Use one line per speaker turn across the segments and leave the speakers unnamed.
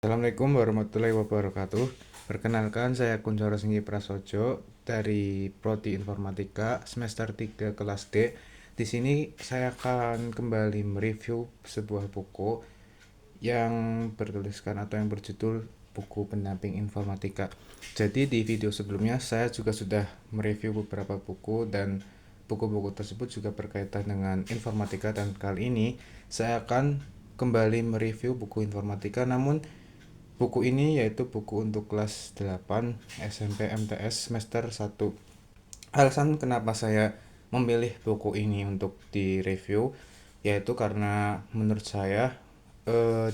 Assalamualaikum warahmatullahi wabarakatuh. Perkenalkan, saya Kuncoro Singgi Prasojo dari Prodi Informatika semester 3 kelas D. Di sini saya akan kembali mereview sebuah buku yang bertuliskan atau yang berjudul buku pendamping informatika. Jadi di video sebelumnya saya juga sudah mereview beberapa buku dan buku-buku tersebut juga berkaitan dengan informatika, dan kali ini saya akan kembali mereview buku informatika, namun buku ini yaitu buku untuk kelas 8 SMP MTS semester 1. Alasan kenapa saya memilih buku ini untuk direview yaitu karena menurut saya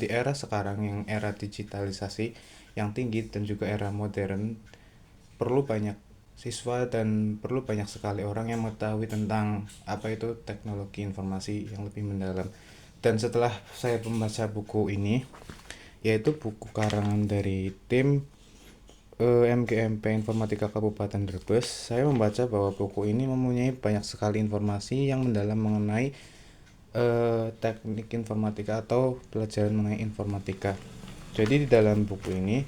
di era sekarang yang era digitalisasi yang tinggi dan juga era modern, perlu banyak siswa dan perlu banyak sekali orang yang mengetahui tentang apa itu teknologi informasi yang lebih mendalam. Dan setelah saya membaca buku ini, yaitu buku karangan dari tim MGMP Informatika Kabupaten Brebes, saya membaca bahwa buku ini mempunyai banyak sekali informasi yang mendalam mengenai teknik informatika atau pelajaran mengenai informatika. Jadi di dalam buku ini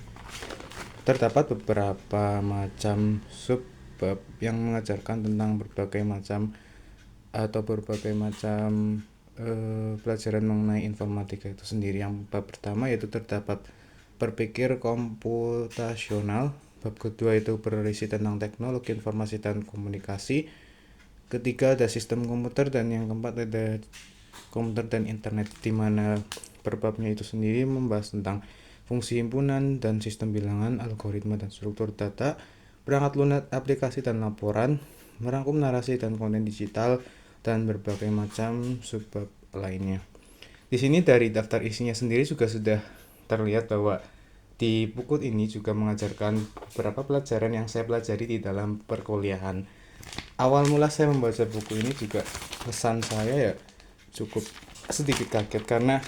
terdapat beberapa macam subbab yang mengajarkan tentang berbagai macam pelajaran mengenai informatika itu sendiri. Yang bab pertama yaitu terdapat berpikir komputasional, bab kedua itu berisi tentang teknologi informasi dan komunikasi, ketiga ada sistem komputer, dan yang keempat ada komputer dan internet, di mana perbabnya itu sendiri membahas tentang fungsi himpunan dan sistem bilangan, algoritma dan struktur data, perangkat lunak, aplikasi dan laporan, merangkum narasi dan konten digital, dan berbagai macam subbab lainnya. Di sini dari daftar isinya sendiri juga sudah terlihat bahwa di buku ini juga mengajarkan beberapa pelajaran yang saya pelajari di dalam perkuliahan. Awal mula saya membaca buku ini juga kesan saya ya cukup sedikit kaget karena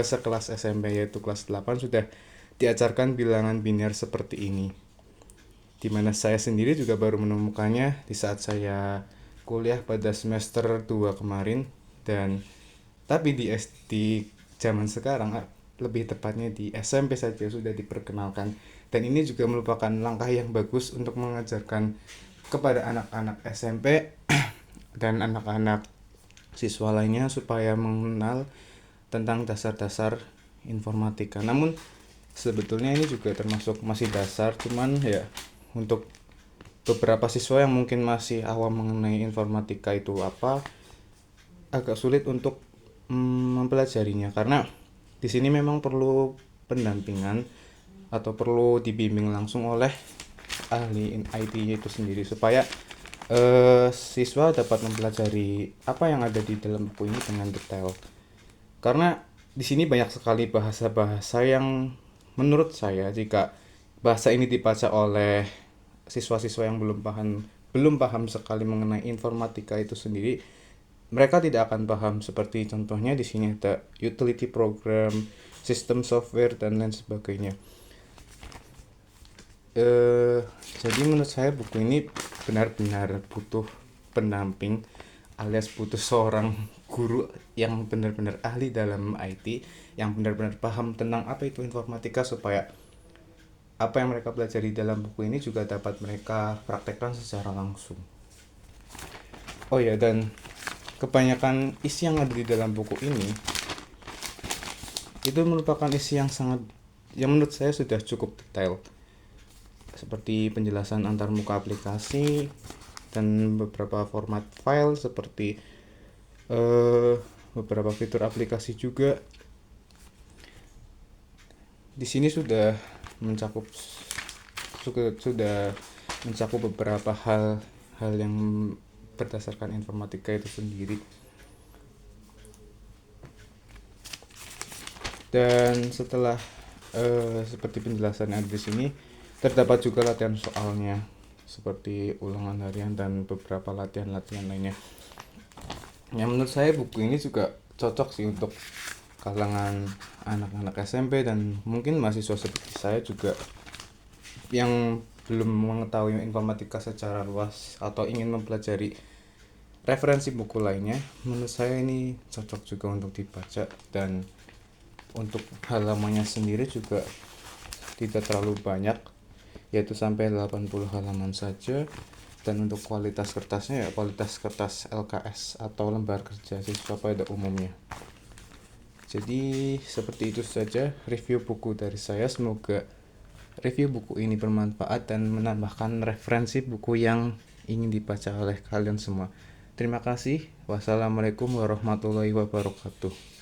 sekelas SMP yaitu kelas 8 sudah diajarkan bilangan biner seperti ini. Dimana saya sendiri juga baru menemukannya di saat saya kuliah pada semester 2 kemarin, dan tapi di zaman sekarang, lebih tepatnya di SMP saja sudah diperkenalkan, dan ini juga merupakan langkah yang bagus untuk mengajarkan kepada anak-anak SMP dan anak-anak siswa lainnya supaya mengenal tentang dasar-dasar informatika. Namun sebetulnya ini juga termasuk masih dasar, cuman ya untuk beberapa siswa yang mungkin masih awam mengenai informatika itu apa, agak sulit untuk mempelajarinya, karena di sini memang perlu pendampingan atau perlu dibimbing langsung oleh ahli IT itu sendiri supaya siswa dapat mempelajari apa yang ada di dalam buku ini dengan detail. Karena di sini banyak sekali bahasa-bahasa yang menurut saya jika bahasa ini dibaca oleh siswa-siswa yang belum paham sekali mengenai informatika itu sendiri, mereka tidak akan paham. Seperti contohnya di sini ada utility program, sistem software dan lain sebagainya. Jadi menurut saya buku ini benar-benar butuh pendamping, alias butuh seorang guru yang benar-benar ahli dalam IT, yang benar-benar paham tentang apa itu informatika, supaya apa yang mereka pelajari dalam buku ini juga dapat mereka praktekkan secara langsung. Oh ya, dan kebanyakan isi yang ada di dalam buku ini itu merupakan isi yang menurut saya sudah cukup detail, seperti penjelasan antarmuka aplikasi dan beberapa format file, seperti beberapa fitur aplikasi juga. Di sini sudah mencakup beberapa hal yang berdasarkan informatika itu sendiri. Dan setelah seperti penjelasan yang ada di sini, terdapat juga latihan soalnya seperti ulangan harian dan beberapa latihan-latihan lainnya. Yang menurut saya buku ini juga cocok sih untuk kalangan anak-anak SMP dan mungkin mahasiswa seperti saya juga yang belum mengetahui informatika secara luas atau ingin mempelajari referensi buku lainnya. Menurut saya ini cocok juga untuk dibaca, dan Untuk halamannya sendiri juga tidak terlalu banyak, yaitu sampai 80 halaman saja. Dan untuk kualitas kertasnya ya kualitas kertas LKS atau lembar kerja siswa pada umumnya. Jadi seperti itu saja review buku dari saya. Semoga review buku ini bermanfaat dan menambahkan referensi buku yang ingin dibaca oleh kalian semua. Terima kasih. Wassalamualaikum warahmatullahi wabarakatuh.